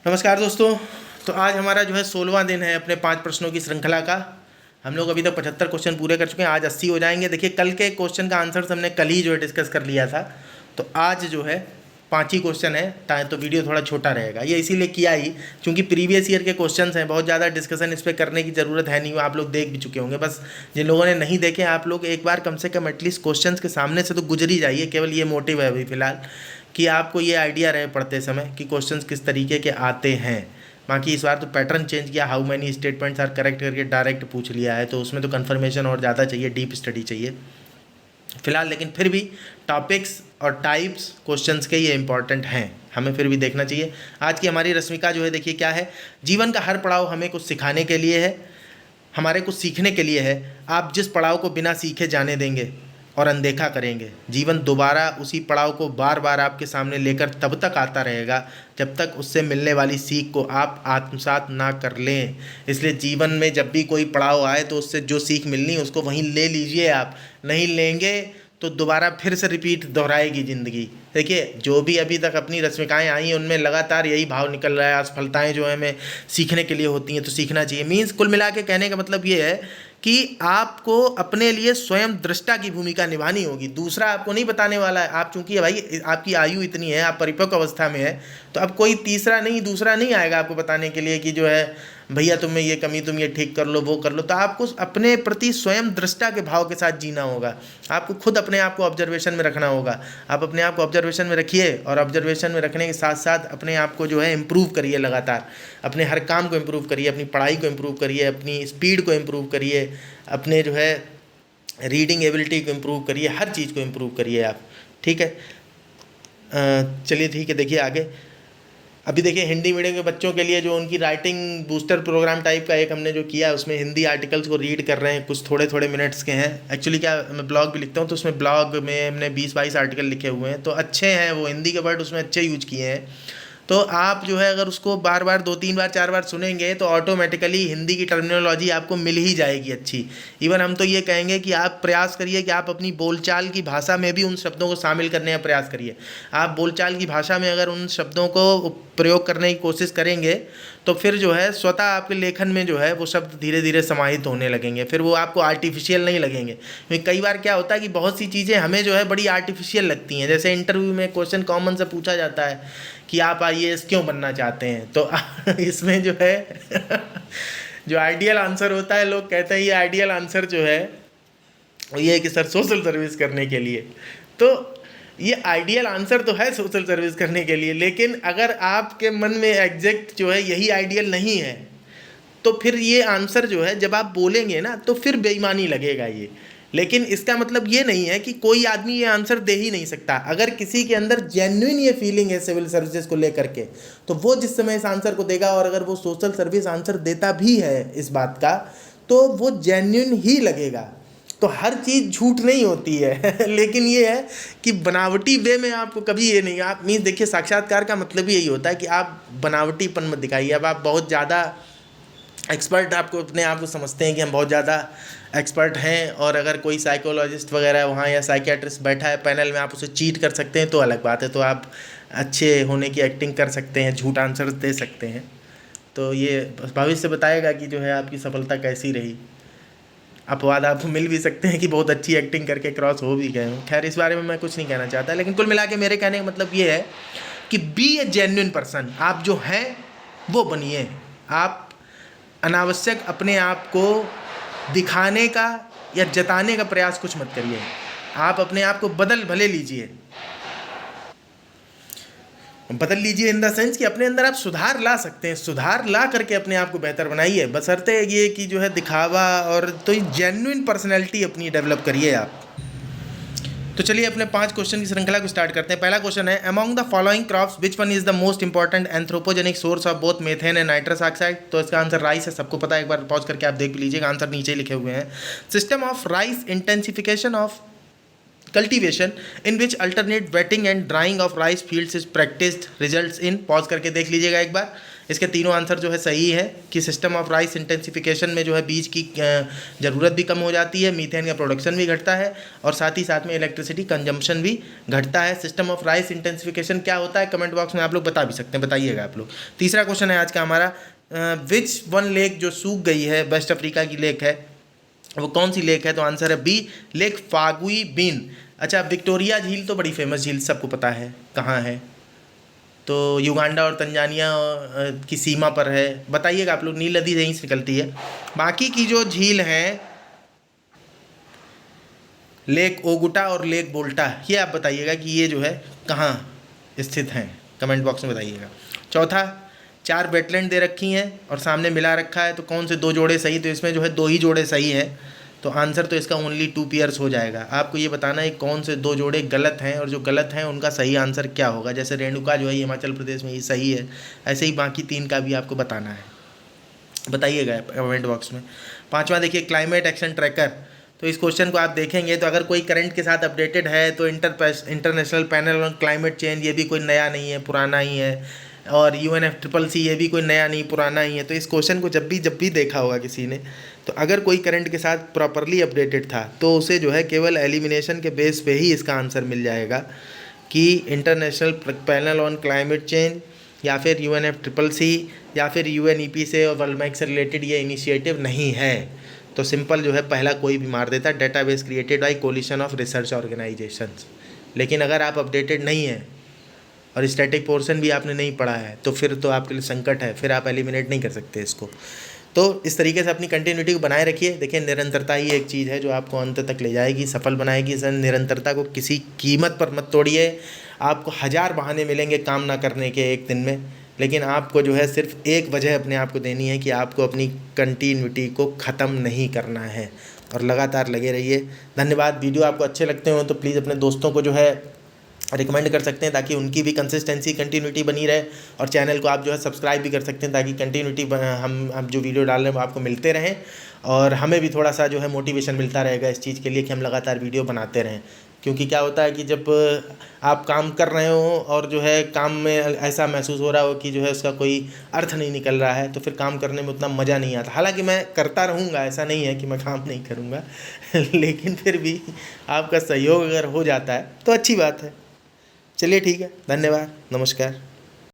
नमस्कार दोस्तों। तो आज हमारा जो है 16वां दिन है अपने 5 प्रश्नों की श्रृंखला का। हम लोग अभी तक 75 क्वेश्चन पूरे कर चुके हैं। आज 80 हो जाएंगे। देखिए, कल के क्वेश्चन का आंसर हमने कल ही जो है डिस्कस कर लिया था। तो आज जो है 5 ही क्वेश्चन है, तो वीडियो थोड़ा छोटा रहेगा। ये इसीलिए किया ही क्योंकि प्रीवियस ईयर के क्वेश्चन हैं, बहुत ज़्यादा डिस्कशन इस पर करने की ज़रूरत है नहीं। आप लोग देख भी चुके होंगे। बस जिन लोगों ने नहीं देखे, आप लोग एक बार कम से कम एटलीस्ट क्वेश्चन के सामने से तो गुजर ही जाइए। केवल ये मोटिव है अभी फ़िलहाल कि आपको ये आइडिया रहे पढ़ते समय कि क्वेश्चंस किस तरीके के आते हैं। बाकी इस बार तो पैटर्न चेंज किया, how many statements are correct करके डायरेक्ट पूछ लिया है, तो उसमें तो कंफर्मेशन और ज़्यादा चाहिए, डीप स्टडी चाहिए फिलहाल। लेकिन फिर भी टॉपिक्स और टाइप्स क्वेश्चंस के ये इंपॉर्टेंट हैं, हमें फिर भी देखना चाहिए। आज की हमारी रश्मिका जो है, देखिए क्या है। जीवन का हर पड़ाव हमें कुछ सिखाने के लिए है, हमारे कुछ सीखने के लिए है। आप जिस पड़ाव को बिना सीखे जाने देंगे और अनदेखा करेंगे, जीवन दोबारा उसी पड़ाव को बार बार आपके सामने लेकर तब तक आता रहेगा जब तक उससे मिलने वाली सीख को आप आत्मसात ना कर लें। इसलिए जीवन में जब भी कोई पड़ाव आए तो उससे जो सीख मिलनी उसको वहीं ले लीजिए। आप नहीं लेंगे तो दोबारा फिर से रिपीट दोहराएगी ज़िंदगी। देखिए, जो भी अभी तक अपनी रश्मिकाएँ आई हैं उनमें लगातार यही भाव निकल रहा है। असफलताएँ जो है हमें सीखने के लिए होती हैं, तो सीखना चाहिए। मीन्स कुल मिला के कहने का मतलब ये है कि आपको अपने लिए स्वयं दृष्टा की भूमिका निभानी होगी। दूसरा आपको नहीं बताने वाला है। आप चूंकि भाई आपकी आयु इतनी है, आप परिपक्व अवस्था में है, तो अब कोई तीसरा नहीं, दूसरा नहीं आएगा आपको बताने के लिए कि जो है भैया तुम में ये कमी, तुम ये ठीक कर लो, वो कर लो। तो आपको अपने प्रति स्वयं दृष्टा के भाव के साथ जीना होगा। आपको खुद अपने आप को ऑब्जर्वेशन में रखना होगा। आप अपने आप को ऑब्जर्वेशन में रखिए और ऑब्जर्वेशन में रखने के साथ साथ अपने आप को जो है इम्प्रूव करिए लगातार। अपने हर काम को इम्प्रूव करिए, अपनी पढ़ाई को इम्प्रूव करिए, अपनी स्पीड को इम्प्रूव करिए, अपने जो है रीडिंग एबिलिटी को इम्प्रूव करिए, हर चीज़ को इम्प्रूव करिए आप। ठीक है, चलिए ठीक है। देखिए आगे, अभी देखिए हिंदी मीडियम के बच्चों के लिए जो उनकी राइटिंग बूस्टर प्रोग्राम टाइप का एक हमने जो किया, उसमें हिंदी आर्टिकल्स को रीड कर रहे हैं। कुछ थोड़े थोड़े मिनट्स के हैं। एक्चुअली क्या, मैं ब्लॉग भी लिखता हूँ, तो उसमें ब्लॉग में हमने 20-22 आर्टिकल लिखे हुए हैं, तो अच्छे हैं वो। हिंदी के वर्ड उसमें अच्छे यूज किए हैं। तो आप जो है अगर उसको बार बार 2-3 बार 4 बार सुनेंगे तो ऑटोमेटिकली हिंदी की टर्मिनोलॉजी आपको मिल ही जाएगी अच्छी। इवन हम तो ये कहेंगे कि आप प्रयास करिए कि आप अपनी बोलचाल की भाषा में भी उन शब्दों को शामिल करने का प्रयास करिए। आप बोलचाल की भाषा में अगर उन शब्दों को प्रयोग करने की कोशिश करेंगे तो फिर जो है स्वतः आपके लेखन में जो है वो शब्द धीरे धीरे समाहित होने लगेंगे। फिर वो आपको आर्टिफिशियल नहीं लगेंगे। क्योंकि कई बार क्या होता है कि बहुत सी चीज़ें हमें जो है बड़ी आर्टिफिशियल लगती हैं। जैसे इंटरव्यू में क्वेश्चन कॉमन से पूछा जाता है कि आप आईएएस क्यों बनना चाहते हैं, तो इसमें जो है जो आइडियल आंसर होता है, लोग कहते हैं ये आइडियल आंसर जो है वो ये है कि सर सोशल सर्विस करने के लिए। तो ये आइडियल आंसर तो है सोशल सर्विस करने के लिए, लेकिन अगर आपके मन में एग्जैक्ट जो है यही आइडियल नहीं है तो फिर ये आंसर जो है जब आप बोलेंगे ना तो फिर बेईमानी लगेगा ये। लेकिन इसका मतलब ये नहीं है कि कोई आदमी ये आंसर दे ही नहीं सकता। अगर किसी के अंदर जेन्युइन ये फीलिंग है सिविल सर्विसेज को लेकर के, तो वो जिस समय इस आंसर को देगा, और अगर वो सोशल सर्विस आंसर देता भी है इस बात का, तो वो जेन्युइन ही लगेगा। तो हर चीज़ झूठ नहीं होती है लेकिन ये है कि बनावटी वे में आपको कभी ये नहीं, आप मीन्स देखिए साक्षात्कार का मतलब ही यही होता है कि आप बनावटीपन मत दिखाइए। अब आप बहुत ज़्यादा एक्सपर्ट आपको अपने आप को समझते हैं कि हम बहुत ज़्यादा एक्सपर्ट हैं, और अगर कोई साइकोलॉजिस्ट वगैरह वहाँ या साइकियाट्रिस्ट बैठा है पैनल में, आप उसे चीट कर सकते हैं तो अलग बात है। तो आप अच्छे होने की एक्टिंग कर सकते हैं, झूठ आंसर दे सकते हैं। तो ये भविष्य बताएगा कि जो है आपकी सफलता कैसी रही। अपवाद आपको मिल भी सकते हैं कि बहुत अच्छी एक्टिंग करके क्रॉस हो भी गए हों। खैर, इस बारे में मैं कुछ नहीं कहना चाहता, लेकिन कुल मिला के मेरे कहने का मतलब ये है कि बी ए जेन्युइन पर्सन। आप जो हैं वो बनिए। आप अनावश्यक अपने आप को दिखाने का या जताने का प्रयास कुछ मत करिए। आप अपने आप को बदल भले लीजिए, बदल लीजिए इन द सेंस कि अपने अंदर आप सुधार ला सकते हैं। सुधार ला करके अपने आप को बेहतर बनाइए, बशर्ते ये कि जो है दिखावा और तो जेन्युइन पर्सनैलिटी अपनी डेवलप करिए आप। तो चलिए अपने 5 क्वेश्चन की श्रृंखला को स्टार्ट करते हैं। पहला क्वेश्चन है, among the following crops which one is the most important anthropogenic source of both methane and nitrous oxide. तो इसका आंसर राइस है, सबको पता है। एक बार पॉज करके आप देख भी लीजिएगा, आंसर नीचे ही लिखे हुए हैं। System of rice intensification of cultivation in which alternate waiting and drying of rice fields is practised results in, pause करके देख लीजिएगा एक बार, इसके तीनों आंसर जो है सही है कि सिस्टम ऑफ राइस इंटेंसिफिकेशन में जो है बीज की ज़रूरत भी कम हो जाती है, मीथेन का प्रोडक्शन भी घटता है और साथ ही साथ में इलेक्ट्रिसिटी कंजम्पशन भी घटता है। सिस्टम ऑफ राइस इंटेंसिफिकेशन क्या होता है, कमेंट बॉक्स में आप लोग बता भी सकते हैं, बताइएगा आप लोग। तीसरा क्वेश्चन है आज का हमारा, विच वन लेक जो सूख गई है, वेस्ट अफ्रीका की लेक है, वो कौन सी लेक है? तो आंसर है बी, लेक फागुई बीन। अच्छा, विक्टोरिया झील तो बड़ी फेमस झील सबको पता है कहाँ है, तो युगांडा और तंजानिया की सीमा पर है, बताइएगा आप लोग, नील नदी यहीं से निकलती है। बाकी की जो झील हैं, लेक ओगुटा और लेक बोल्टा, ये आप बताइएगा कि ये जो है कहाँ स्थित हैं, कमेंट बॉक्स में बताइएगा। चौथा, 4 वेटलैंड दे रखी हैं और सामने मिला रखा है, तो कौन से 2 जोड़े सही? तो इसमें जो है 2 ही जोड़े सही है, तो आंसर तो इसका ओनली 2 पेयर्स हो जाएगा। आपको ये बताना है कौन से 2 जोड़े गलत हैं और जो गलत हैं उनका सही आंसर क्या होगा। जैसे रेणुका जो है हिमाचल प्रदेश में, ये सही है, ऐसे ही बाकी 3 का भी आपको बताना है, बताइएगा कमेंट बॉक्स में। 5वां देखिए, क्लाइमेट एक्शन ट्रैकर, तो इस क्वेश्चन को आप देखेंगे तो अगर कोई करंट के साथ अपडेटेड है तो international panel on climate change, ये भी कोई नया नहीं है, पुराना ही है, और UNFCCC ये भी कोई नया नहीं, पुराना ही है। तो इस क्वेश्चन को जब भी देखा होगा किसी ने, तो अगर कोई करंट के साथ प्रॉपरली अपडेटेड था तो उसे जो है केवल एलिमिनेशन के बेस पे ही इसका आंसर मिल जाएगा कि international panel on climate change या फिर UNFCCC या फिर UNEP से और वर्ल्ड बैंक से रिलेटेड ये इनिशिएटिव नहीं है। तो सिंपल जो है पहला कोई भी मार देता, database created by collision of research organisations. लेकिन अगर आप अपडेटेड नहीं हैं और स्टैटिक पोर्शन भी आपने नहीं पढ़ा है तो फिर तो आपके लिए संकट है, फिर आप एलिमिनेट नहीं कर सकते इसको। तो इस तरीके से अपनी कंटिन्यूटी को बनाए रखिए। देखिए, निरंतरता ही एक चीज़ है जो आपको अंत तक ले जाएगी, सफल बनाएगी। इस निरंतरता को किसी कीमत पर मत तोड़िए। आपको 1000 बहाने मिलेंगे काम ना करने के एक दिन में, लेकिन आपको जो है सिर्फ एक वजह अपने आप को देनी है कि आपको अपनी कंटिन्यूटी को ख़त्म नहीं करना है, और लगातार लगे रहिए। धन्यवाद। वीडियो आपको अच्छे लगते हो तो प्लीज़ अपने दोस्तों को जो है रिकमेंड कर सकते हैं ताकि उनकी भी कंसिस्टेंसी कंटिन्यूटी बनी रहे, और चैनल को आप जो है सब्सक्राइब भी कर सकते हैं ताकि कंटिन्यूटी हम जो वीडियो डाल रहे हैं वो आपको मिलते रहें, और हमें भी थोड़ा सा जो है मोटिवेशन मिलता रहेगा इस चीज़ के लिए कि हम लगातार वीडियो बनाते रहें। क्योंकि क्या होता है कि जब आप काम कर रहे हो और जो है काम में ऐसा महसूस हो रहा हो कि जो है उसका कोई अर्थ नहीं निकल रहा है, तो फिर काम करने में उतना मज़ा नहीं आता। हालांकि मैं करता रहूँगा, ऐसा नहीं है कि मैं काम नहीं करूँगा लेकिन फिर भी आपका सहयोग अगर हो जाता है तो अच्छी बात है। चलिए ठीक है, धन्यवाद, नमस्कार।